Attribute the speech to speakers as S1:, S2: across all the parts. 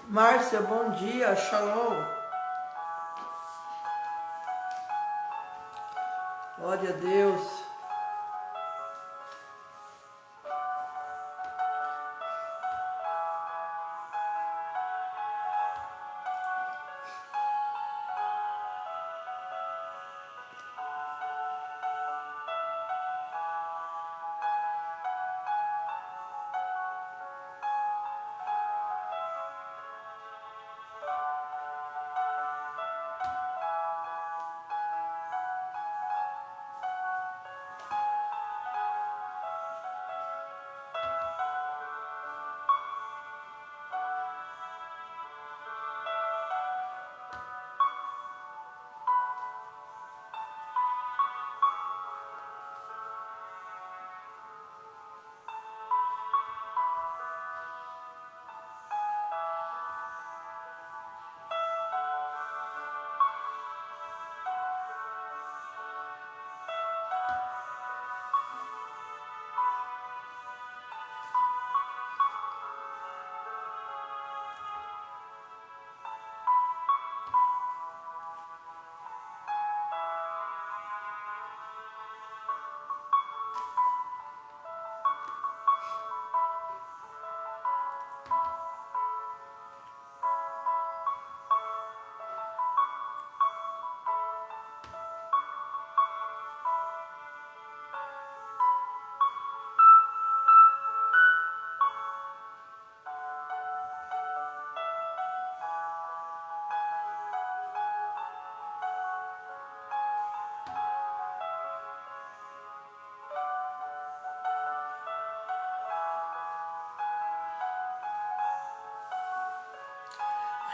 S1: Márcia, bom dia, shalom. Glória a Deus.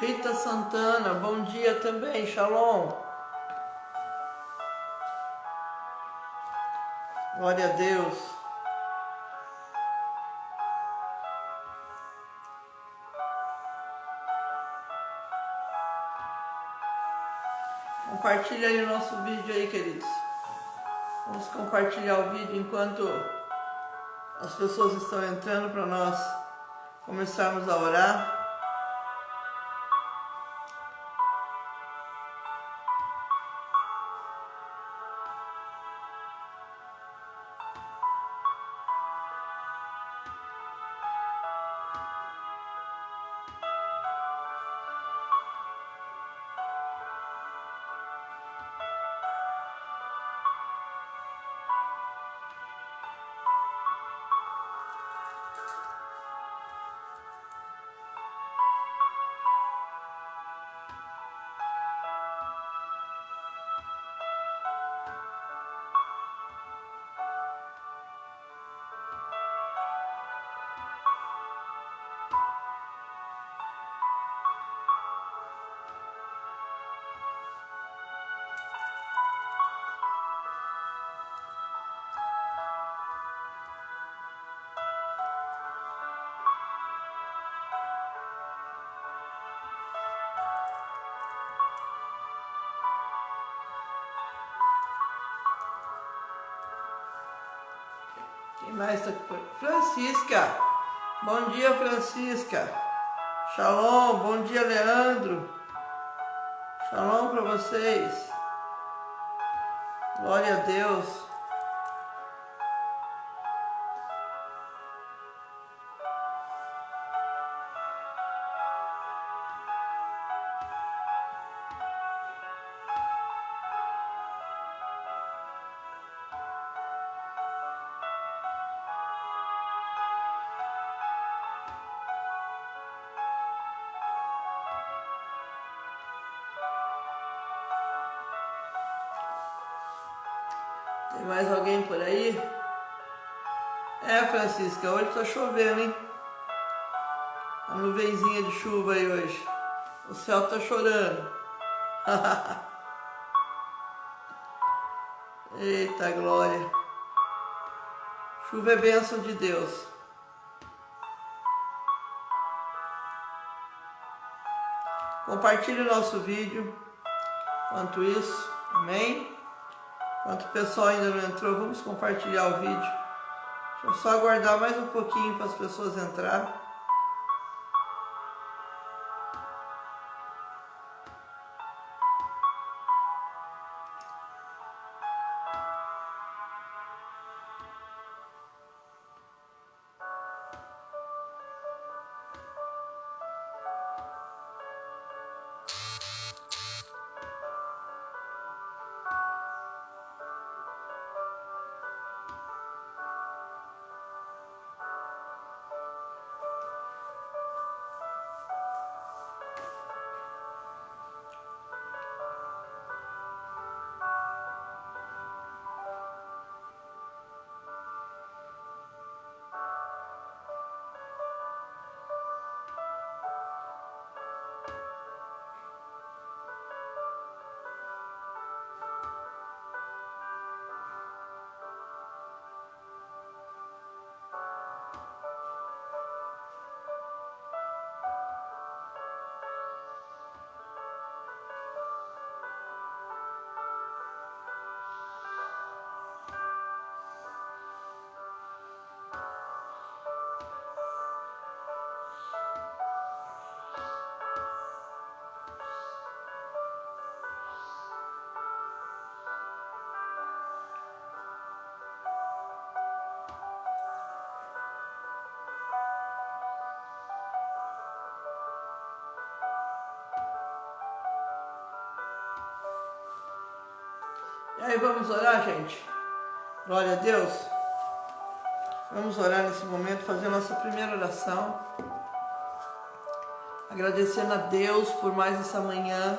S1: Rita Santana, bom dia também, shalom. Glória a Deus. Compartilha aí o nosso vídeo aí, queridos. Vamos compartilhar o vídeo enquanto as pessoas estão entrando para nós começarmos a orar. Quem mais está aqui? Francisca. Bom dia, Francisca. Shalom. Bom dia, Leandro. Shalom para vocês. Glória a Deus. Tem mais alguém por aí? É, Francisca, hoje tá chovendo, hein? A nuvenzinha de chuva aí hoje. O céu tá chorando. Eita glória. Chuva é bênção de Deus. Compartilhe o nosso vídeo. Enquanto isso, amém? Enquanto o pessoal ainda não entrou, vamos compartilhar o vídeo. Deixa eu só aguardar mais um pouquinho para as pessoas entrar. aí vamos orar, gente. Glória a Deus. Vamos orar nesse momento, fazer a nossa primeira oração. Agradecendo a Deus por mais essa manhã.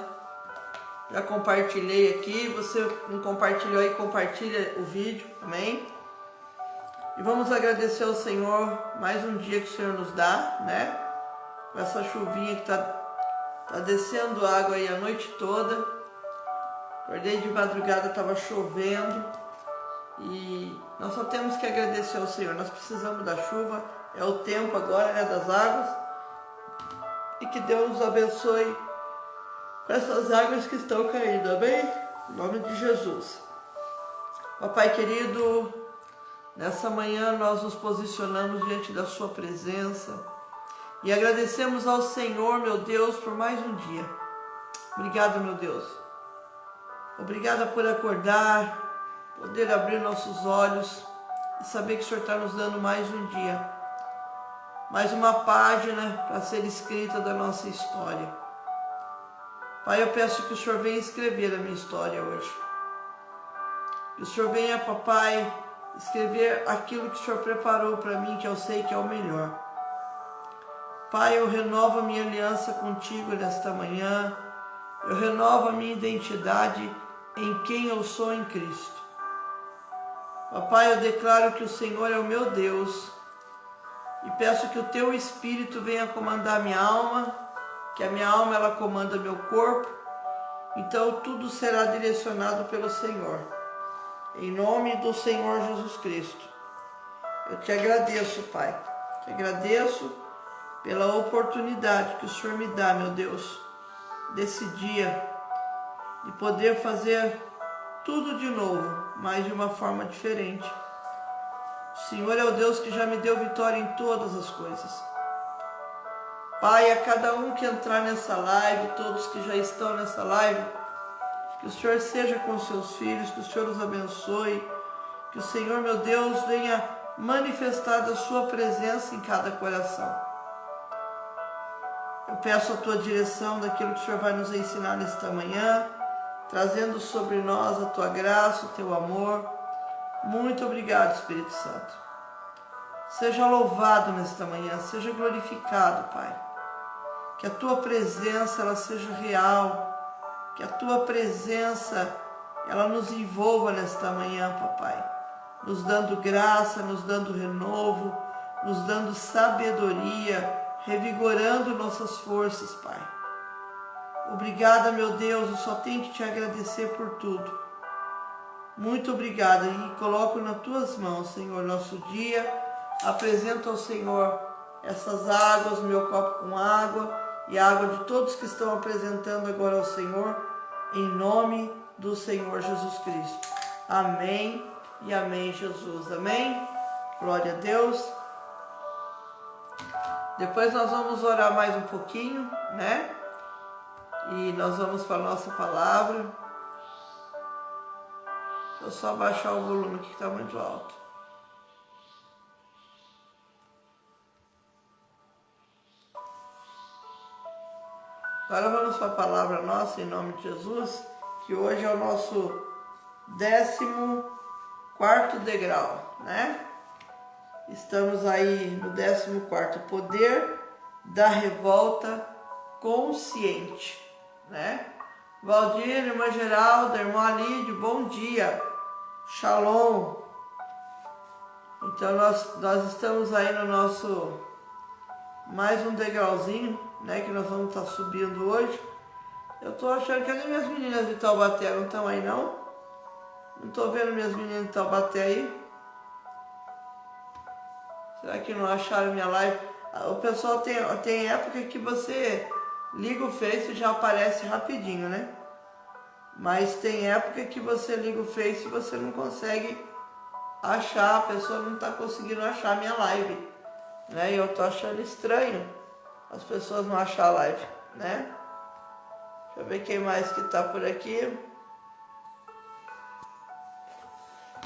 S1: Já compartilhei aqui. Você não compartilhou aí, compartilha o vídeo, amém? E vamos agradecer ao Senhor mais um dia que o Senhor nos dá, né? Com essa chuvinha que tá descendo água aí a noite toda. Acordei de madrugada, estava chovendo. E nós só temos que agradecer ao Senhor. Nós precisamos da chuva, é o tempo agora, né, das águas. E que Deus nos abençoe com essas águas que estão caindo, amém? Em nome de Jesus. Papai querido, nessa manhã nós nos posicionamos diante da sua presença e agradecemos ao Senhor, meu Deus, por mais um dia. Obrigado, meu Deus. Obrigada por acordar, poder abrir nossos olhos e saber que o Senhor está nos dando mais um dia, mais uma página para ser escrita da nossa história. Pai, eu peço que o Senhor venha escrever a minha história hoje. Que o Senhor venha, papai, escrever aquilo que o Senhor preparou para mim, que eu sei que é o melhor. Pai, eu renovo a minha aliança contigo nesta manhã. Eu renovo a minha identidade em quem eu sou em Cristo. Papai, eu declaro que o Senhor é o meu Deus e peço que o teu Espírito venha comandar minha alma, que a minha alma ela comanda meu corpo, então tudo será direcionado pelo Senhor. Em nome do Senhor Jesus Cristo. Eu te agradeço, Pai. Te agradeço pela oportunidade que o Senhor me dá, meu Deus, desse dia, de poder fazer tudo de novo, mas de uma forma diferente. O Senhor é o Deus que já me deu vitória em todas as coisas. Pai, a cada um que entrar nessa live, todos que já estão nessa live, que o Senhor seja com seus filhos, que o Senhor os abençoe, que o Senhor, meu Deus, venha manifestar a sua presença em cada coração. Eu peço a tua direção daquilo que o Senhor vai nos ensinar nesta manhã, trazendo sobre nós a tua graça, o teu amor. Muito obrigado, Espírito Santo. Seja louvado nesta manhã, seja glorificado, Pai. Que a tua presença ela seja real, que a tua presença ela nos envolva nesta manhã, papai, nos dando graça, nos dando renovo, nos dando sabedoria, revigorando nossas forças, Pai. Obrigada, meu Deus, eu só tenho que te agradecer por tudo. Muito obrigada e coloco nas tuas mãos, Senhor, nosso dia. Apresento ao Senhor essas águas, meu copo com água e a água de todos que estão apresentando agora ao Senhor, em nome do Senhor Jesus Cristo. Amém e amém, Jesus. Amém? Glória a Deus. Depois nós vamos orar mais um pouquinho, né? E nós vamos para a nossa palavra. Deixa eu só baixar o volume aqui que está muito alto. Agora vamos para a palavra nossa em nome de Jesus, que hoje é o nosso 14º degrau, né? Estamos aí no 14º, poder da revolta consciente, né? Valdir, irmã Geralda, irmã Alídio, bom dia, shalom. Então nós estamos aí no nosso, mais um degrauzinho, né, que nós vamos estar subindo hoje. Eu tô achando que as minhas meninas de Taubaté não estão aí não? Não tô vendo minhas meninas de Taubaté aí. Será que não acharam minha live? O pessoal tem época que você liga o Face e já aparece rapidinho, né? Mas tem época que você liga o Face e você não consegue achar, a pessoa não está conseguindo achar a minha live, né? E eu tô achando estranho as pessoas não achar a live, né? Deixa eu ver quem mais que tá por aqui.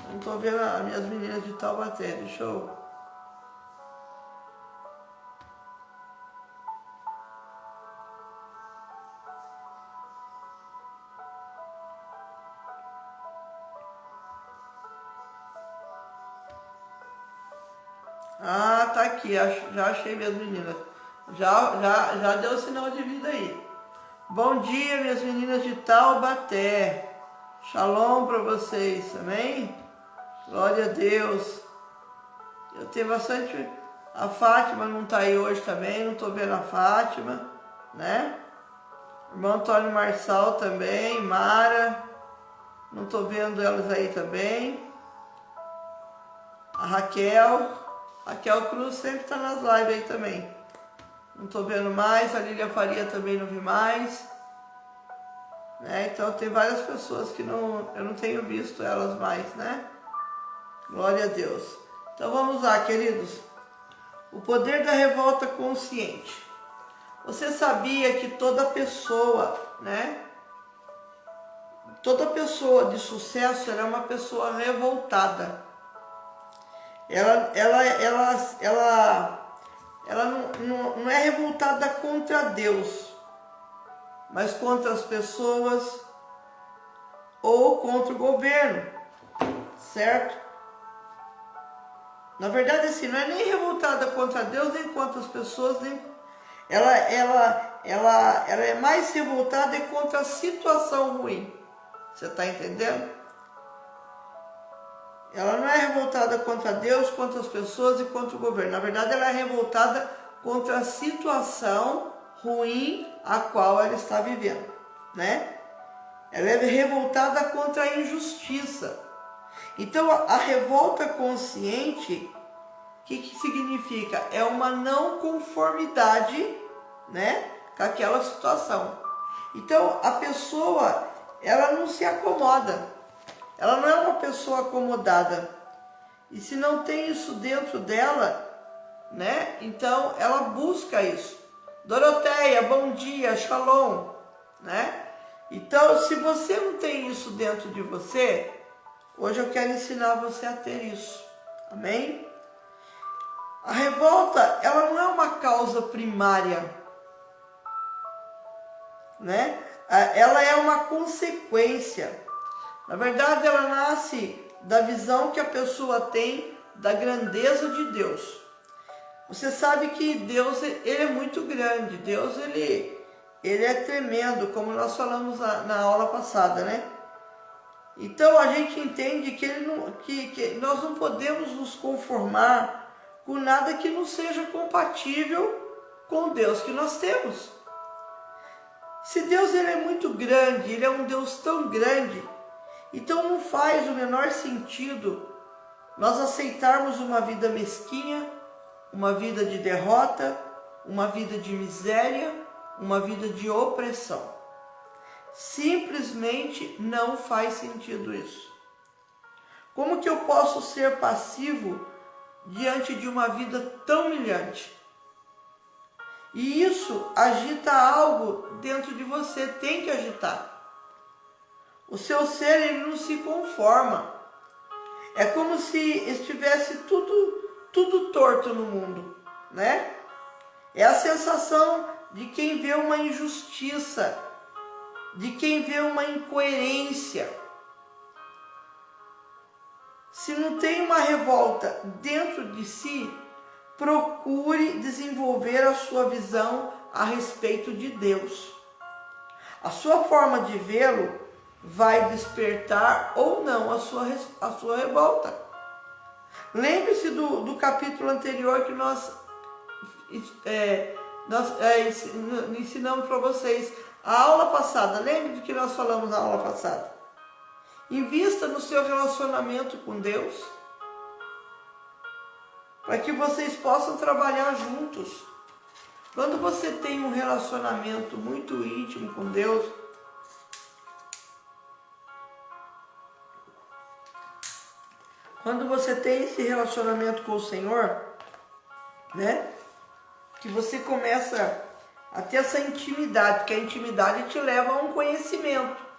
S1: Não tô vendo as minhas meninas de Taubaté, deixa eu... Ah, tá aqui, já achei minhas meninas. Já deu sinal de vida aí. Bom dia, minhas meninas de Taubaté. Shalom para vocês, amém? Glória a Deus. Eu tenho bastante... A Fátima não tá aí hoje também, não tô vendo a Fátima, né? Irmão Antônio Marçal também, Mara, não tô vendo elas aí também. A Raquel Cruz sempre tá nas lives aí também. Não tô vendo mais, a Lília Faria também não vi mais. Né? Então tem várias pessoas que eu não tenho visto elas mais, né? Glória a Deus. Então vamos lá, queridos. O poder da revolta consciente. Você sabia que toda pessoa, né? Toda pessoa de sucesso ela é uma pessoa revoltada. Ela não é revoltada contra Deus, mas contra as pessoas ou contra o governo, certo? Na verdade, assim, não é nem revoltada contra Deus, nem contra as pessoas, nem... Ela é mais revoltada contra a situação ruim. Você está entendendo? Ela não é revoltada contra Deus, contra as pessoas e contra o governo. Na verdade, ela é revoltada contra a situação ruim a qual ela está vivendo, né? Ela é revoltada contra a injustiça. Então, a revolta consciente, o que significa? É uma não conformidade, né, com aquela situação. Então, a pessoa, ela não se acomoda. Ela não é uma pessoa acomodada. E se não tem isso dentro dela, né, então ela busca isso. Doroteia, bom dia, shalom, né? Então, se você não tem isso dentro de você, hoje eu quero ensinar você a ter isso. Amém? A revolta, ela não é uma causa primária, né? Ela é uma consequência. Na verdade, ela nasce da visão que a pessoa tem da grandeza de Deus. Você sabe que Deus, ele é muito grande. Deus, ele é tremendo, como nós falamos na aula passada, né? Então, a gente entende que nós não podemos nos conformar com nada que não seja compatível com o Deus que nós temos. Se Deus, ele é muito grande, ele é um Deus tão grande, então não faz o menor sentido nós aceitarmos uma vida mesquinha, uma vida de derrota, uma vida de miséria, uma vida de opressão. Simplesmente não faz sentido isso. Como que eu posso ser passivo diante de uma vida tão humilhante? E isso agita algo dentro de você, tem que agitar. O seu ser, ele não se conforma. É como se estivesse tudo torto no mundo, né? É a sensação de quem vê uma injustiça, de quem vê uma incoerência. Se não tem uma revolta dentro de si, procure desenvolver a sua visão a respeito de Deus. A sua forma de vê-lo vai despertar ou não a sua revolta. Lembre-se do capítulo anterior que nós ensinamos para vocês. A aula passada, lembre do que nós falamos na aula passada. Invista no seu relacionamento com Deus, para que vocês possam trabalhar juntos. Quando você tem um relacionamento muito íntimo com Deus, quando você tem esse relacionamento com o Senhor, né, que você começa a ter essa intimidade, porque a intimidade te leva a um conhecimento.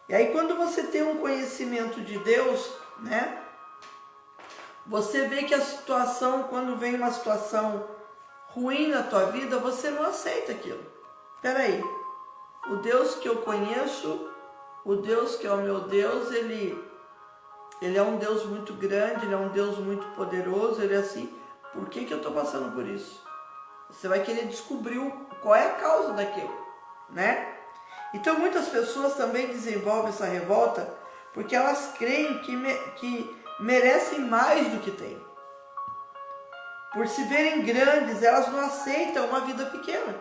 S1: E aí quando você tem um conhecimento de Deus, né, você vê que a situação, quando vem uma situação ruim na tua vida, você não aceita aquilo. Espera aí, o Deus que eu conheço, o Deus que é o meu Deus, ele é um Deus muito grande, ele é um Deus muito poderoso, ele é assim, por que eu estou passando por isso? Você vai querer descobrir qual é a causa daquilo, né? Então muitas pessoas também desenvolvem essa revolta porque elas creem que merecem mais do que têm. Por se verem grandes, elas não aceitam uma vida pequena.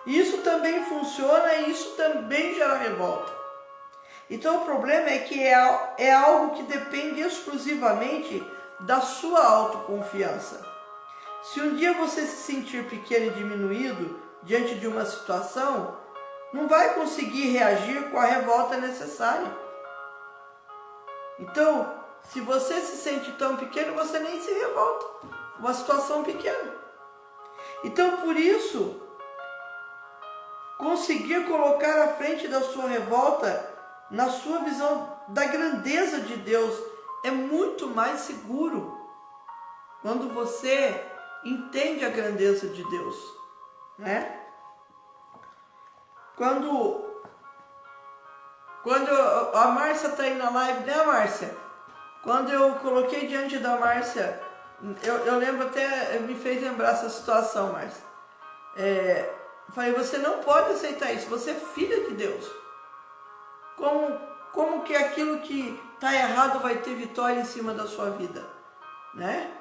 S1: Isso também funciona e isso também gera revolta. Então o problema é que é algo que depende exclusivamente da sua autoconfiança. Se um dia você se sentir pequeno e diminuído diante de uma situação, não vai conseguir reagir com a revolta necessária. Então, se você se sente tão pequeno, você nem se revolta. Uma situação pequena. Então, por isso, conseguir colocar à frente da sua revolta, na sua visão da grandeza de Deus, é muito mais seguro quando você entende a grandeza de Deus, né? Quando a Márcia está aí na live, né, Márcia? Quando eu coloquei diante da Márcia, eu lembro até, me fez lembrar essa situação, Márcia. Falei, você não pode aceitar isso, você é filha de Deus. Como que aquilo que está errado vai ter vitória em cima da sua vida, né?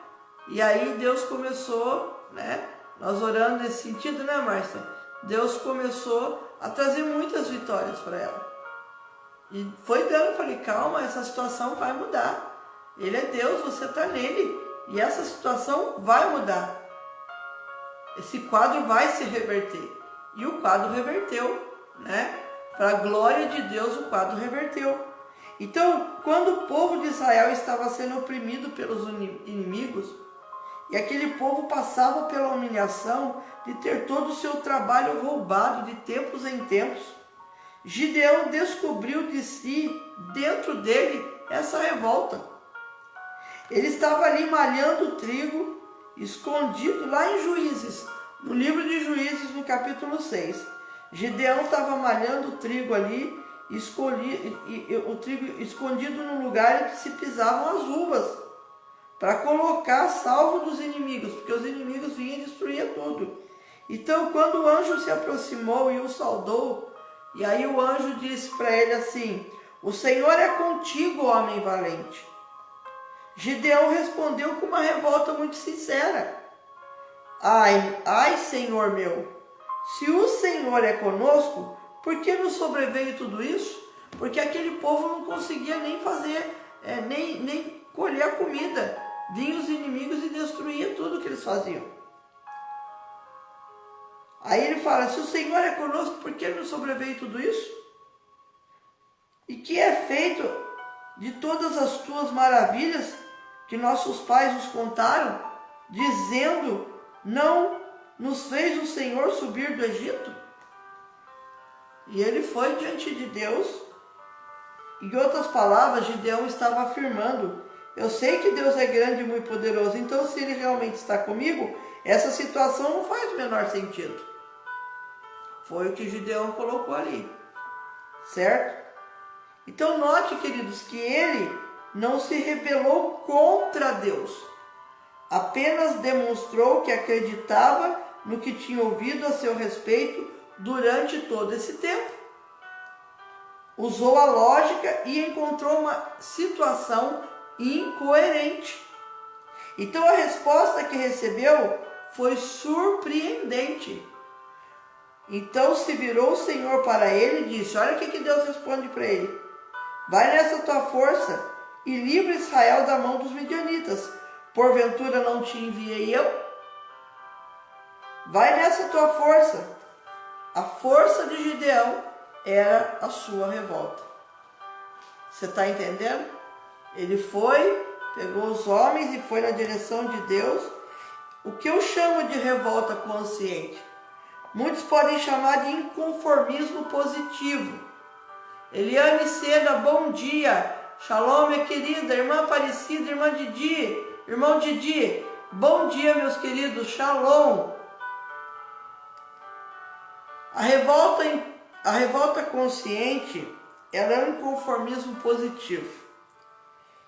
S1: E aí Deus começou, né? Nós orando nesse sentido, né, Márcia? Deus começou a trazer muitas vitórias para ela. E foi dando, eu falei, calma, essa situação vai mudar. Ele é Deus, você está nele. E essa situação vai mudar. Esse quadro vai se reverter. E o quadro reverteu, né? Para a glória de Deus, o quadro reverteu. Então, quando o povo de Israel estava sendo oprimido pelos inimigos, e aquele povo passava pela humilhação de ter todo o seu trabalho roubado de tempos em tempos, Gideão descobriu de si, dentro dele, essa revolta. Ele estava ali malhando o trigo, escondido lá em Juízes, no livro de Juízes, no capítulo 6. Gideão estava malhando o trigo ali, o trigo escondido no lugar em que se pisavam as uvas, para colocar salvo dos inimigos, porque os inimigos vinham e destruíam tudo. Então, quando o anjo se aproximou e o saudou, e aí o anjo disse para ele assim: o Senhor é contigo, homem valente. Gideão respondeu com uma revolta muito sincera: ai, Senhor meu, se o Senhor é conosco, por que nos sobreveio tudo isso? Porque aquele povo não conseguia nem fazer, nem colher a comida. Vinham os inimigos e destruíam tudo que eles faziam. Aí ele fala, se o Senhor é conosco, por que nos sobreveio tudo isso? E que é feito de todas as tuas maravilhas que nossos pais nos contaram, dizendo, não nos fez o Senhor subir do Egito? E ele foi diante de Deus. Em outras palavras, Gideão estava afirmando, eu sei que Deus é grande e muito poderoso, então se Ele realmente está comigo, essa situação não faz o menor sentido. Foi o que Gideão colocou ali, certo? Então note, queridos, que ele não se rebelou contra Deus, apenas demonstrou que acreditava no que tinha ouvido a seu respeito durante todo esse tempo. Usou a lógica e encontrou uma situação incoerente. Então a resposta que recebeu foi surpreendente. Então se virou o Senhor para ele e disse, olha o que Deus responde para ele: vai nessa tua força e livra Israel da mão dos midianitas. Porventura não te enviei eu? Vai nessa tua força. A força de Gideão era a sua revolta. Você está entendendo? Ele foi, pegou os homens e foi na direção de Deus. O que eu chamo de revolta consciente, muitos podem chamar de inconformismo positivo. Eliane Seda, bom dia. Shalom, minha querida, irmã Aparecida, irmã Didi, irmão Didi, bom dia, meus queridos, shalom. A revolta consciente, ela é um inconformismo positivo.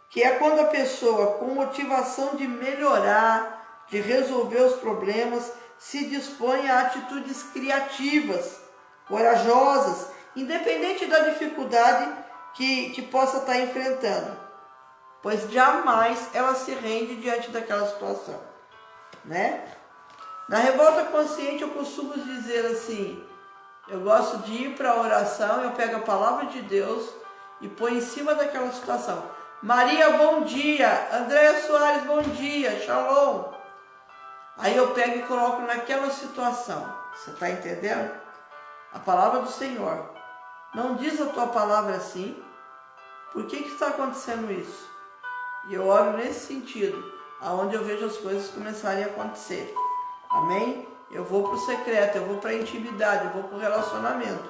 S1: que é quando a pessoa, com motivação de melhorar, de resolver os problemas, se dispõe a atitudes criativas, corajosas, independente da dificuldade que possa estar enfrentando, pois jamais ela se rende diante daquela situação, né? Na revolta consciente eu costumo dizer assim, eu gosto de ir para a oração, eu pego a palavra de Deus e põe em cima daquela situação. Maria, bom dia. Andréia Soares, bom dia. Shalom. Aí eu pego e coloco naquela situação. Você está entendendo? A palavra do Senhor. Não diz a tua palavra assim. Por que está acontecendo isso? E eu oro nesse sentido, aonde eu vejo as coisas começarem a acontecer. Amém? Eu vou para o secreto, eu vou para a intimidade, eu vou para o relacionamento.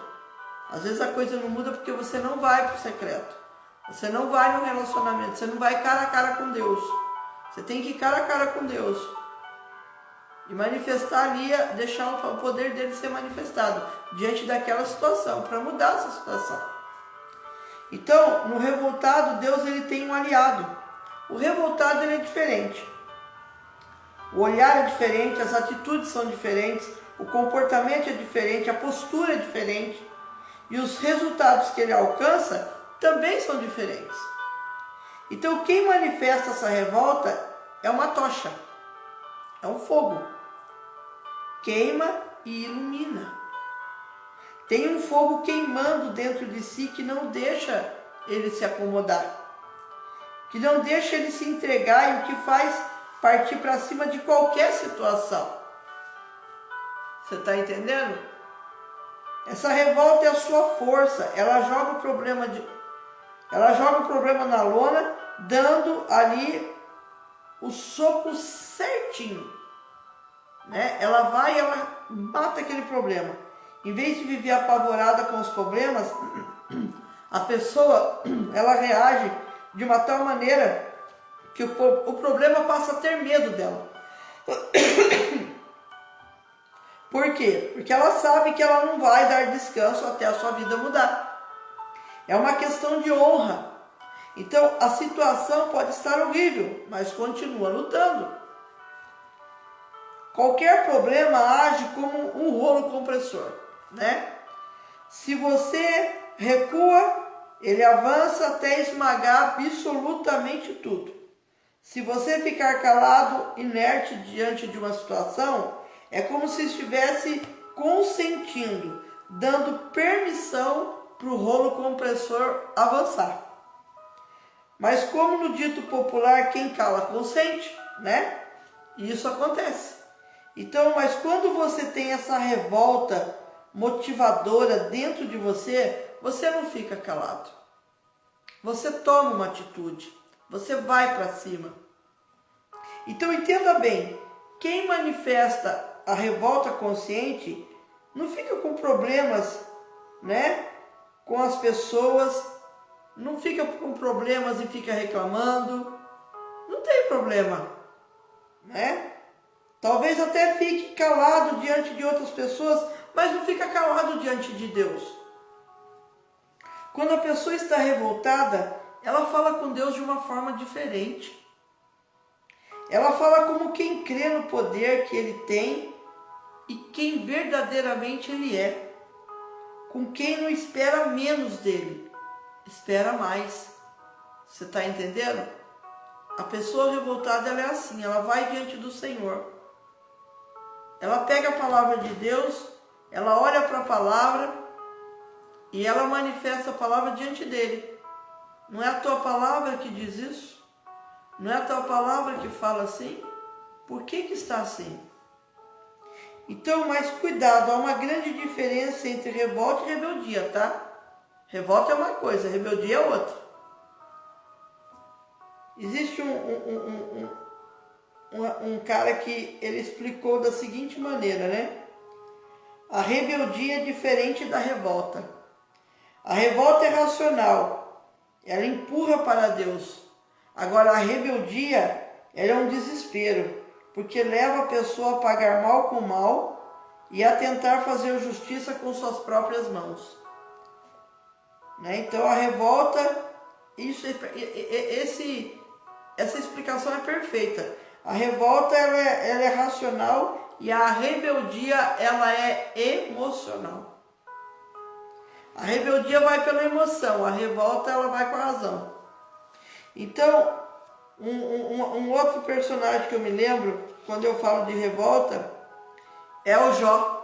S1: Às vezes a coisa não muda porque você não vai para o secreto. Você não vai no relacionamento, você não vai cara a cara com Deus. Você tem que ir cara a cara com Deus. E manifestar ali, deixar o poder dele ser manifestado diante daquela situação, para mudar essa situação. Então, no revoltado, Deus ele tem um aliado. O revoltado ele é diferente. O olhar é diferente, as atitudes são diferentes, o comportamento é diferente, a postura é diferente. E os resultados que ele alcança também são diferentes. Então, quem manifesta essa revolta é uma tocha, é um fogo. Queima e ilumina. Tem um fogo queimando dentro de si que não deixa ele se acomodar, que não deixa ele se entregar e o que faz partir para cima de qualquer situação. Você está entendendo? Essa revolta é a sua força. Ela joga o problema na lona, dando ali o soco certinho, né? Ela vai e ela mata aquele problema. Em vez de viver apavorada com os problemas, a pessoa ela reage de uma tal maneira que o problema passa a ter medo dela. Por quê? Porque ela sabe que ela não vai dar descanso até a sua vida mudar. É uma questão de honra. Então a situação pode estar horrível, mas continua lutando. Qualquer problema age como um rolo compressor, né? Se você recua, ele avança até esmagar absolutamente tudo. Se você ficar calado, inerte diante de uma situação, é como se estivesse consentindo, dando permissão para o rolo compressor avançar. Mas como no dito popular, quem cala consente, né? E isso acontece. Então, mas quando você tem essa revolta motivadora dentro de você, você não fica calado. Você toma uma atitude, você vai para cima. Então entenda bem, quem manifesta a revolta consciente não fica com problemas, né, com as pessoas, não fica com problemas e fica reclamando, não tem problema, né? Talvez até fique calado diante de outras pessoas, mas não fica calado diante de Deus. Quando a pessoa está revoltada, ela fala com Deus de uma forma diferente. Ela fala como quem crê no poder que Ele tem e quem verdadeiramente Ele é. Com quem não espera menos dEle, espera mais. Você está entendendo? A pessoa revoltada ela é assim, ela vai diante do Senhor. Ela pega a palavra de Deus, ela olha para a palavra e ela manifesta a palavra diante dele. Não é a tua palavra que diz isso? Não é a tua palavra que fala assim? Por que está assim? Então, mas cuidado, há uma grande diferença entre revolta e rebeldia, tá? Revolta é uma coisa, rebeldia é outra. Existe um cara que ele explicou da seguinte maneira, né? A rebeldia é diferente da revolta. A revolta é racional, ela empurra para Deus. Agora a rebeldia, ela é um desespero, porque leva a pessoa a pagar mal com mal e a tentar fazer justiça com suas próprias mãos, né? Então a revolta, essa explicação é perfeita. A revolta ela é racional e a rebeldia ela é emocional. A rebeldia vai pela emoção, a revolta ela vai com a razão. Então, um outro personagem que eu me lembro, quando eu falo de revolta, é o Jó.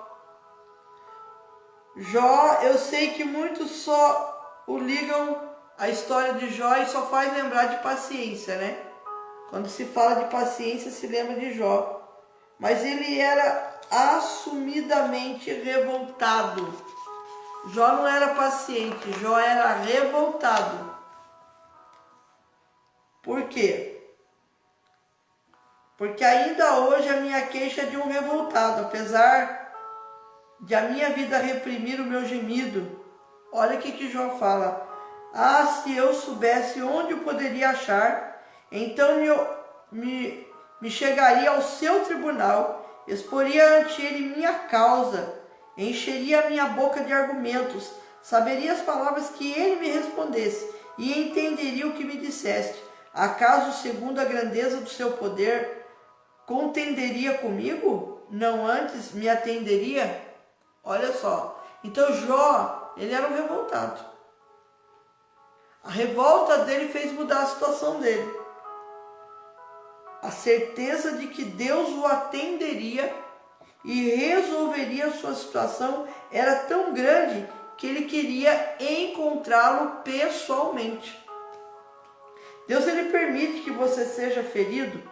S1: Jó, eu sei que muitos só o ligam a história de Jó e só faz lembrar de paciência, né? Quando se fala de paciência, se lembra de Jó. Mas ele era assumidamente revoltado. Jó não era paciente, Jó era revoltado. Por quê? Porque ainda hoje a minha queixa é de um revoltado, apesar de a minha vida reprimir o meu gemido. Olha o que Jó fala. Ah, se eu soubesse onde eu poderia achar, então eu me chegaria ao seu tribunal, exporia ante ele minha causa, encheria minha boca de argumentos, saberia as palavras que ele me respondesse e entenderia o que me disseste. Acaso, segundo a grandeza do seu poder, contenderia comigo? Não antes me atenderia? Olha só. Então Jó, ele era um revoltado. A revolta dele fez mudar a situação dele. A certeza de que Deus o atenderia e resolveria a sua situação era tão grande que ele queria encontrá-lo pessoalmente. Deus ele permite que você seja ferido,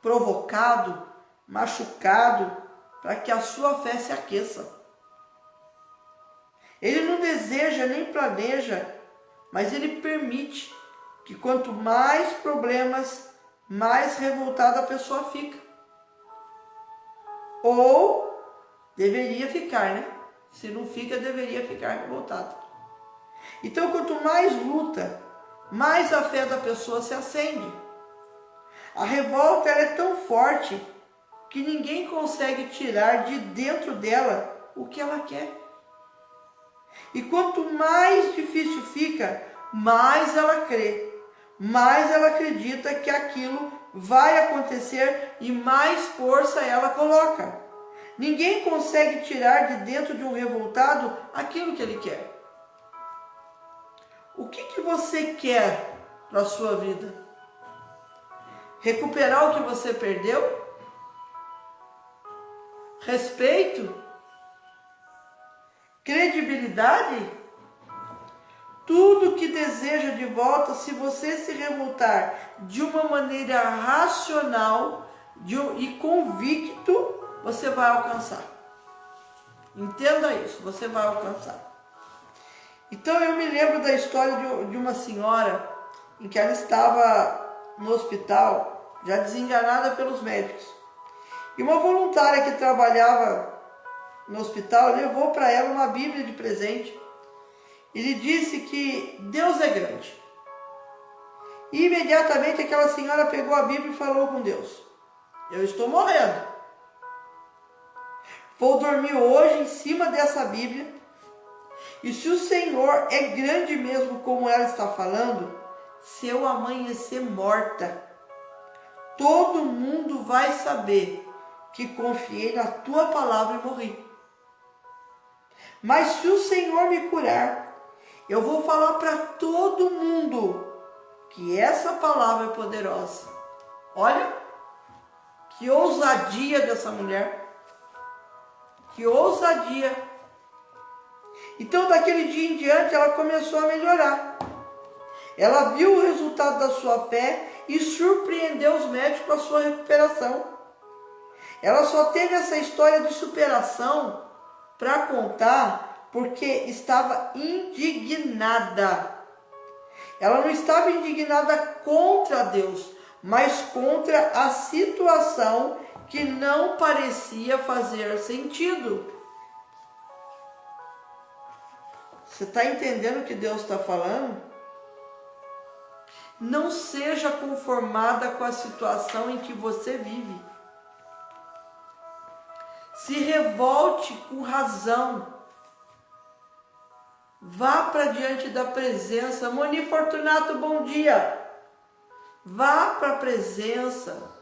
S1: provocado, machucado, para que a sua fé se aqueça. Ele não deseja nem planeja, mas ele permite que quanto mais problemas, mais revoltada a pessoa fica. Ou deveria ficar, né? Se não fica, deveria ficar revoltada. Então, quanto mais luta, mais a fé da pessoa se acende. A revolta ela é tão forte que ninguém consegue tirar de dentro dela o que ela quer. E quanto mais difícil fica, mais ela crê, mais ela acredita que aquilo vai acontecer e mais força ela coloca. Ninguém consegue tirar de dentro de um revoltado aquilo que ele quer. O que você quer para a sua vida? Recuperar o que você perdeu? Respeito? Credibilidade? Tudo que deseja de volta, se você se revoltar de uma maneira racional e convicto, você vai alcançar. Entenda isso, você vai alcançar. Então eu me lembro da história de uma senhora em que ela estava no hospital, já desenganada pelos médicos. E uma voluntária que trabalhava no hospital levou para ela uma Bíblia de presente. E lhe disse que Deus é grande. E imediatamente aquela senhora pegou a Bíblia e falou com Deus: eu estou morrendo. Vou dormir hoje em cima dessa Bíblia. E se o Senhor é grande mesmo como ela está falando, se eu amanhecer morta, todo mundo vai saber que confiei na tua palavra e morri. Mas se o Senhor me curar, eu vou falar para todo mundo que essa palavra é poderosa. Olha, que ousadia dessa mulher. Que ousadia. Então, daquele dia em diante, ela começou a melhorar. Ela viu o resultado da sua fé e surpreendeu os médicos com a sua recuperação. Ela só teve essa história de superação para contar porque estava indignada. Ela não estava indignada contra Deus, mas contra a situação que não parecia fazer sentido. Você está entendendo o que Deus está falando? Não seja conformada com a situação em que você vive. Se revolte com razão. Vá para diante da presença. Moni Fortunato, bom dia. Vá para a presença.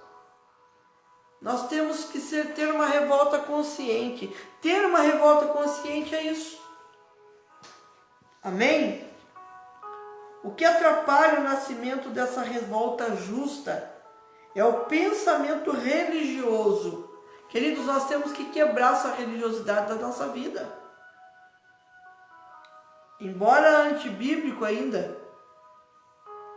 S1: Nós temos que ter uma revolta consciente. Ter uma revolta consciente é isso. Amém? O que atrapalha o nascimento dessa revolta justa é o pensamento religioso. Queridos, nós temos que quebrar essa religiosidade da nossa vida. Embora antibíblico ainda,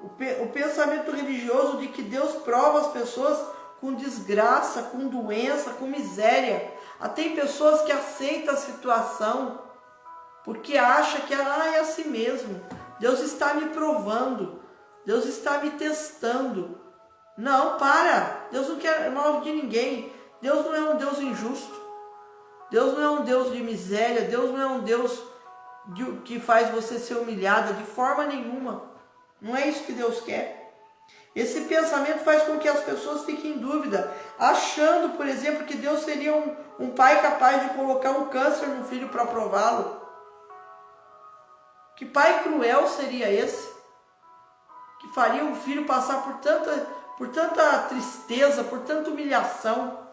S1: o pensamento religioso de que Deus prova as pessoas com desgraça, com doença, com miséria. Tem pessoas que aceitam a situação porque acham que é assim mesmo. Deus está me provando, Deus está me testando. Não, para! Deus não quer mal de ninguém. Deus não é um Deus injusto. Deus não é um Deus de miséria. Deus não é um Deus que faz você ser humilhada de forma nenhuma. Não é isso que Deus quer. Esse pensamento faz com que as pessoas fiquem em dúvida, achando, por exemplo, que Deus seria um pai capaz de colocar um câncer no filho para prová-lo. Que pai cruel seria esse? Que faria um filho passar por tanta tristeza, por tanta humilhação.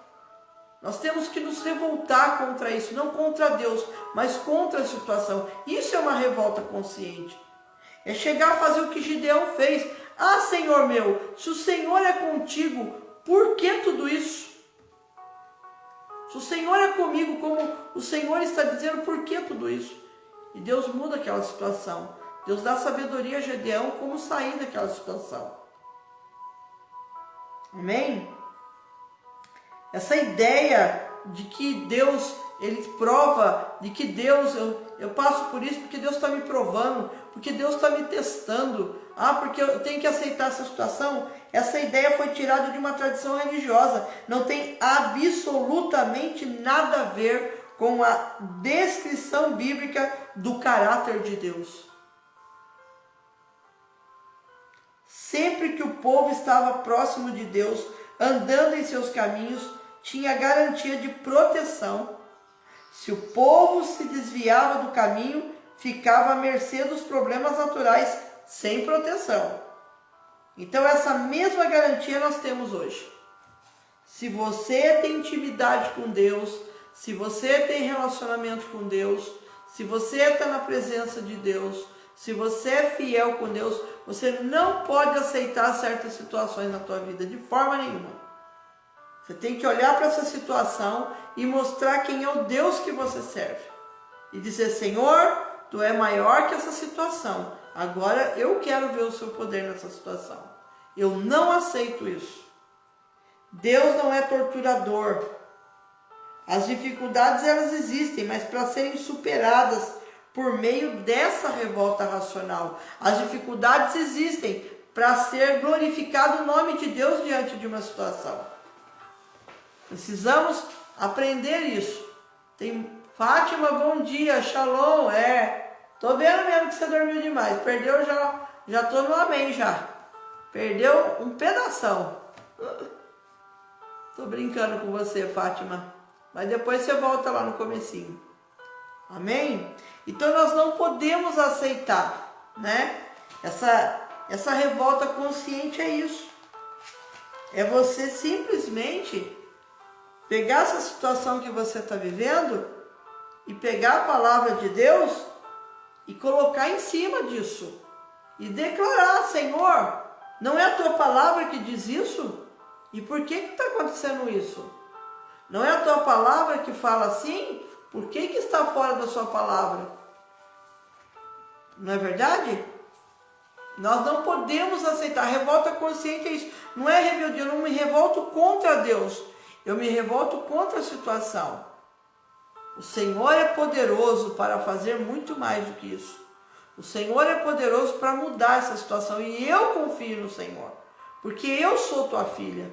S1: Nós temos que nos revoltar contra isso, não contra Deus, mas contra a situação. Isso é uma revolta consciente. É chegar a fazer o que Gideão fez. Senhor meu, se o Senhor é contigo, por que tudo isso? Se o Senhor é comigo, como o Senhor está dizendo, por que tudo isso? E Deus muda aquela situação. Deus dá sabedoria a Gideão como sair daquela situação. Amém? Essa ideia de que Deus, Ele prova, de que Deus, eu passo por isso porque Deus está me provando, porque Deus está me testando, porque eu tenho que aceitar essa situação. Essa ideia foi tirada de uma tradição religiosa, não tem absolutamente nada a ver com a descrição bíblica do caráter de Deus. Sempre que o povo estava próximo de Deus, andando em seus caminhos, tinha garantia de proteção. Se o povo se desviava do caminho, ficava à mercê dos problemas naturais, sem proteção. Então essa mesma garantia nós temos hoje. Se você tem intimidade com Deus, se você tem relacionamento com Deus, se você está na presença de Deus, se você é fiel com Deus, você não pode aceitar certas situações na tua vida de forma nenhuma. Você tem que olhar para essa situação e mostrar quem é o Deus que você serve. E dizer, Senhor, Tu é maior que essa situação. Agora eu quero ver o Seu poder nessa situação. Eu não aceito isso. Deus não é torturador. As dificuldades elas existem, mas para serem superadas por meio dessa revolta racional. As dificuldades existem para ser glorificado o nome de Deus diante de uma situação. Precisamos aprender isso. Fátima, bom dia, shalom, tô vendo mesmo que você dormiu demais, perdeu já tô no amém já, perdeu um pedação. Tô brincando com você, Fátima, mas depois você volta lá no comecinho, amém? Então nós não podemos aceitar, né? Essa revolta consciente é isso, é você simplesmente pegar essa situação que você está vivendo e pegar a palavra de Deus e colocar em cima disso e declarar, Senhor, não é a tua palavra que diz isso? E por que está acontecendo isso? Não é a tua palavra que fala assim? Por que está fora da sua palavra? Não é verdade? Nós não podemos aceitar. Revolta consciente é isso. Não é rebeldia, eu não me revolto contra Deus. Eu me revolto contra a situação. O Senhor é poderoso para fazer muito mais do que isso. O Senhor é poderoso para mudar essa situação. E eu confio no Senhor. Porque eu sou tua filha.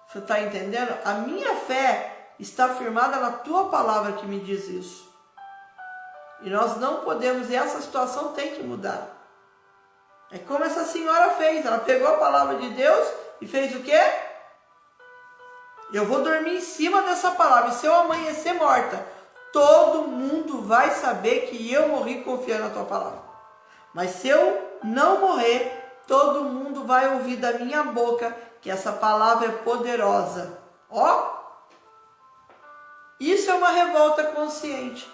S1: Você está entendendo? A minha fé está firmada na tua palavra que me diz isso. E nós não podemos, e essa situação tem que mudar. É como essa senhora fez. Ela pegou a palavra de Deus e fez o quê? Eu vou dormir em cima dessa palavra. E se eu amanhecer morta, todo mundo vai saber que eu morri confiando na tua palavra. Mas se eu não morrer, todo mundo vai ouvir da minha boca que essa palavra é poderosa. Ó, isso é uma revolta consciente.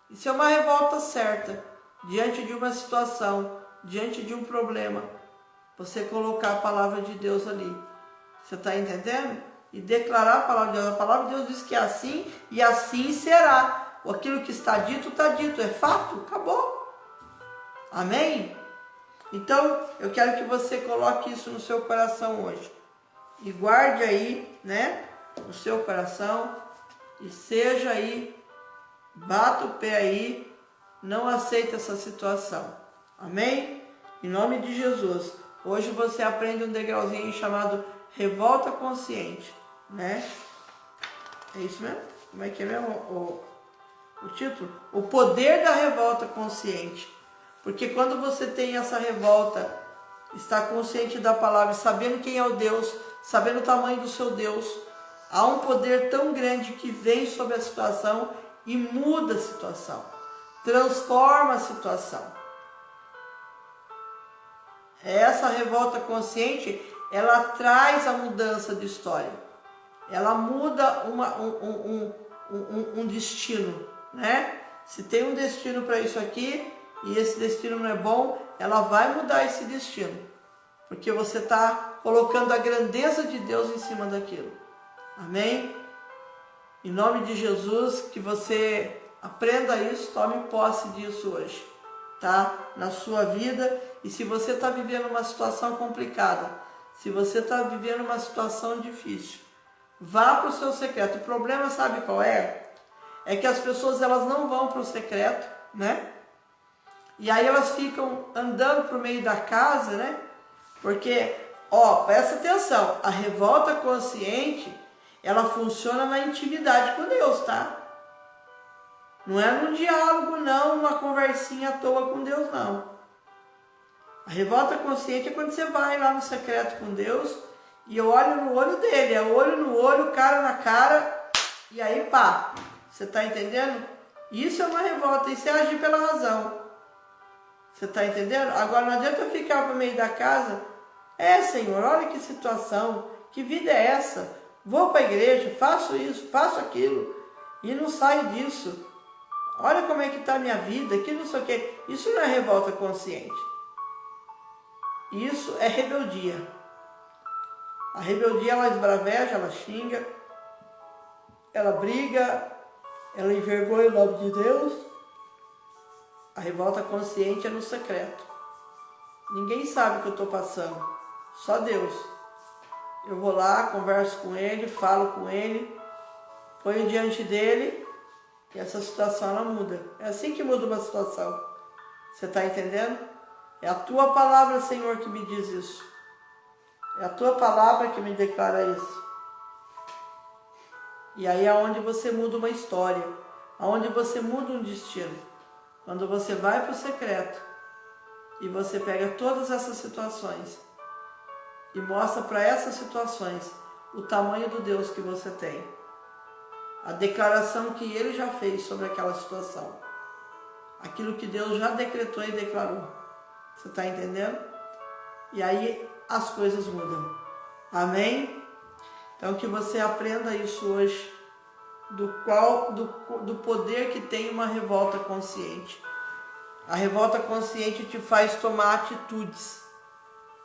S1: Isso é uma revolta certa. Diante de uma situação, diante de um problema, você colocar a palavra de Deus ali. Você está entendendo? E declarar a palavra de Deus. A palavra de Deus diz que é assim e assim será. Aquilo que está dito, é fato, acabou. Amém? Então, eu quero que você coloque isso no seu coração hoje. E guarde aí, né, no seu coração. E seja aí, bata o pé aí, não aceita essa situação. Amém? Em nome de Jesus. Hoje você aprende um degrauzinho chamado revolta consciente, né? É isso mesmo? Como é que é mesmo o título? O poder da revolta consciente. Porque quando você tem essa revolta, está consciente da palavra, sabendo quem é o Deus, sabendo o tamanho do seu Deus, há um poder tão grande que vem sobre a situação e muda a situação, transforma a situação. Essa revolta consciente, ela traz a mudança de história. Ela muda um destino, né? Se tem um destino para isso aqui e esse destino não é bom, ela vai mudar esse destino. Porque você está colocando a grandeza de Deus em cima daquilo. Amém? Em nome de Jesus, que você aprenda isso, tome posse disso hoje, tá? Na sua vida. E se você está vivendo uma situação complicada, se você está vivendo uma situação difícil, vá para o seu secreto. O problema, sabe qual é? É que as pessoas, elas não vão para o secreto, né? E aí elas ficam andando para o meio da casa, né? Porque, ó, presta atenção, a revolta consciente, ela funciona na intimidade com Deus, tá? Não é no diálogo, não, numa conversinha à toa com Deus, não. A revolta consciente é quando você vai lá no secreto com Deus e eu olho no olho dele, é olho no olho, cara na cara, e aí pá, você está entendendo? Isso é uma revolta, isso é agir pela razão. Você está entendendo? Agora não adianta eu ficar no meio da casa, Senhor, olha que situação, que vida é essa? Vou para a igreja, faço isso, faço aquilo, e não saio disso. Olha como é que está a minha vida, que não sei o quê. Isso não é revolta consciente. Isso é rebeldia. A rebeldia, ela esbraveja, ela xinga, ela briga, ela envergonha o nome de Deus. A revolta consciente é no secreto. Ninguém sabe o que eu estou passando, só Deus. Eu vou lá, converso com Ele, falo com Ele, ponho diante dEle e essa situação ela muda. É assim que muda uma situação. Você está entendendo? É a tua palavra, Senhor, que me diz isso. É a tua palavra que me declara isso. E aí é onde você muda uma história, aonde você muda um destino. Quando você vai para o secreto e você pega todas essas situações e mostra para essas situações o tamanho do Deus que você tem. A declaração que Ele já fez sobre aquela situação. Aquilo que Deus já decretou e declarou. Você está entendendo? E aí as coisas mudam. Amém? Então que você aprenda isso hoje, do poder que tem uma revolta consciente. A revolta consciente te faz tomar atitudes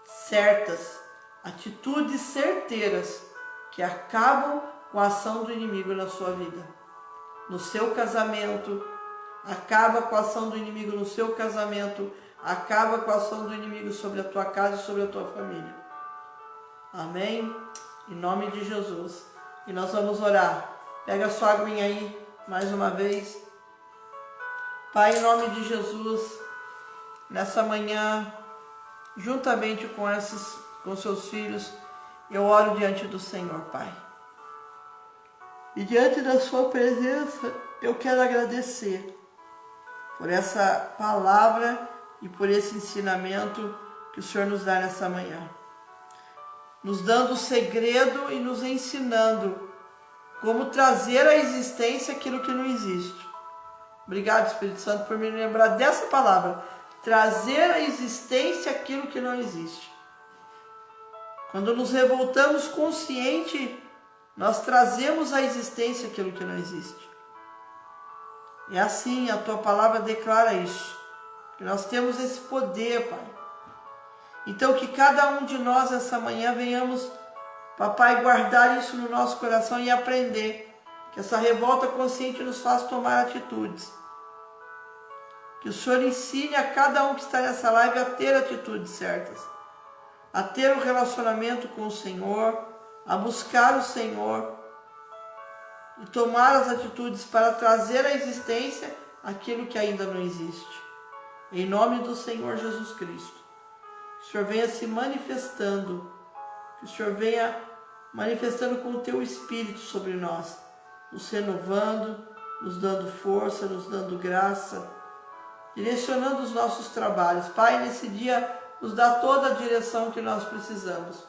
S1: certas, atitudes certeiras que acabam com a ação do inimigo na sua vida. No seu casamento, acaba com a ação do inimigo no seu casamento, acaba com a ação do inimigo sobre a tua casa e sobre a tua família. Amém? Em nome de Jesus. E nós vamos orar. Pega a sua aguinha aí, mais uma vez. Pai, em nome de Jesus, nessa manhã, juntamente com seus filhos, eu oro diante do Senhor, Pai. E diante da sua presença, eu quero agradecer por essa palavra e por esse ensinamento que o Senhor nos dá nessa manhã. Nos dando o segredo e nos ensinando como trazer à existência aquilo que não existe. Obrigado, Espírito Santo, por me lembrar dessa palavra. Trazer à existência aquilo que não existe. Quando nos revoltamos consciente, nós trazemos à existência aquilo que não existe. É assim, a tua palavra declara isso. Que nós temos esse poder, Pai. Então que cada um de nós essa manhã venhamos, Papai, guardar isso no nosso coração e aprender. Que essa revolta consciente nos faz tomar atitudes. Que o Senhor ensine a cada um que está nessa live a ter atitudes certas. A ter um relacionamento com o Senhor, a buscar o Senhor e tomar as atitudes para trazer à existência aquilo que ainda não existe. Em nome do Senhor Jesus Cristo. Que o Senhor venha se manifestando, que o Senhor venha manifestando com o teu Espírito sobre nós, nos renovando, nos dando força, nos dando graça, direcionando os nossos trabalhos. Pai, nesse dia, nos dá toda a direção que nós precisamos.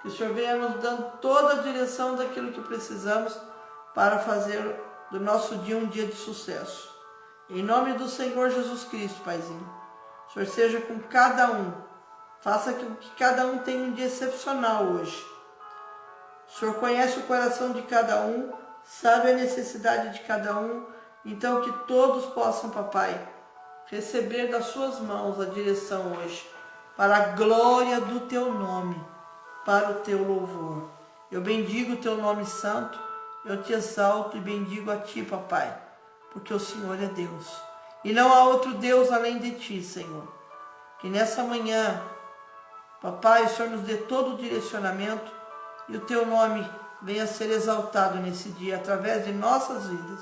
S1: Que o Senhor venha nos dando toda a direção daquilo que precisamos para fazer do nosso dia um dia de sucesso. Em nome do Senhor Jesus Cristo, Paizinho. O Senhor seja com cada um. Faça com que cada um tenha um dia excepcional hoje. O Senhor conhece o coração de cada um, sabe a necessidade de cada um. Então que todos possam, Papai, receber das suas mãos a direção hoje, para a glória do teu nome, para o teu louvor. Eu bendigo o teu nome santo, eu te exalto e bendigo a ti, Papai, porque o Senhor é Deus. E não há outro Deus além de ti, Senhor. Que nessa manhã, Papai, o Senhor nos dê todo o direcionamento e o teu nome venha a ser exaltado nesse dia, através de nossas vidas.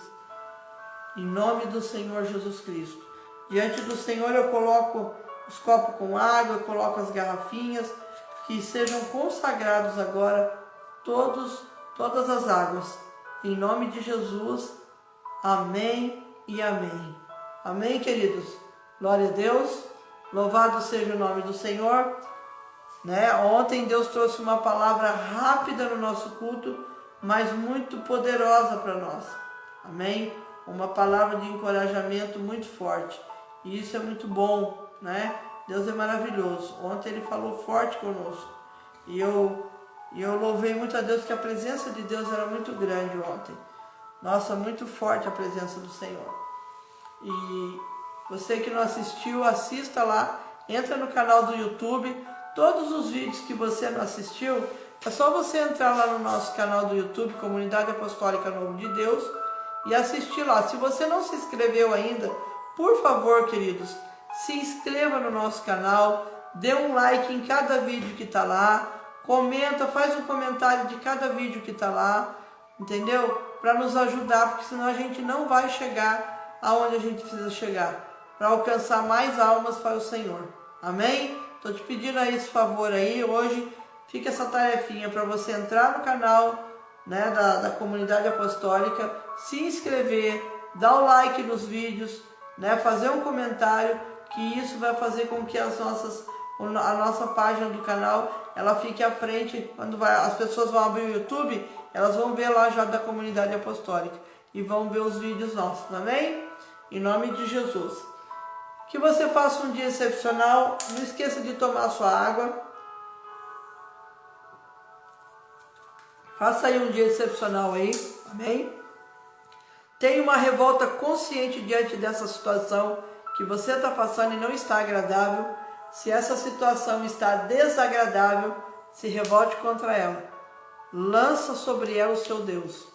S1: Em nome do Senhor Jesus Cristo. Diante do Senhor eu coloco os copos com água, eu coloco as garrafinhas, que sejam consagrados agora todas as águas. Em nome de Jesus, amém e amém. Amém, queridos? Glória a Deus, louvado seja o nome do Senhor. Ontem Deus trouxe uma palavra rápida no nosso culto, mas muito poderosa para nós. Amém? Uma palavra de encorajamento muito forte. E isso é muito bom, né? Deus é maravilhoso. Ontem Ele falou forte conosco. E eu louvei muito a Deus, que a presença de Deus era muito grande ontem. Nossa, muito forte a presença do Senhor. E você que não assistiu, assista lá. Entra no canal do YouTube. Todos os vídeos que você não assistiu, é só você entrar lá no nosso canal do YouTube, Comunidade Apostólica Novo de Deus, e assistir lá. Se você não se inscreveu ainda, por favor, queridos, se inscreva no nosso canal, dê um like em cada vídeo que está lá, comenta, faz um comentário de cada vídeo que está lá, entendeu? Para nos ajudar, porque senão a gente não vai chegar aonde a gente precisa chegar, para alcançar mais almas para o Senhor. Amém? Estou te pedindo aí esse favor aí, hoje fica essa tarefinha para você entrar no canal, né, da Comunidade Apostólica, se inscrever, dar o like nos vídeos, né, fazer um comentário, que isso vai fazer com que a nossa página do canal ela fique à frente. Quando as pessoas vão abrir o YouTube, elas vão ver lá já da Comunidade Apostólica e vão ver os vídeos nossos, amém? Em nome de Jesus. Que você faça um dia excepcional. Não esqueça de tomar sua água. Faça aí um dia excepcional aí, amém? Tenha uma revolta consciente diante dessa situação que você está passando e não está agradável. Se essa situação está desagradável, se revolte contra ela. Lança sobre ela o seu Deus.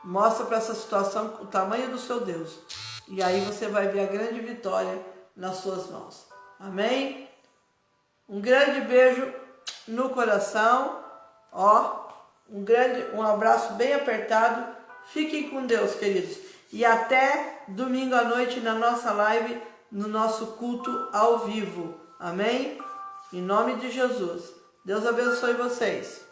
S1: Mostra para essa situação o tamanho do seu Deus. E aí você vai ver a grande vitória nas suas mãos. Amém? Um grande beijo no coração. Um abraço bem apertado. Fiquem com Deus, queridos. E até domingo à noite na nossa live, no nosso culto ao vivo. Amém? Em nome de Jesus. Deus abençoe vocês.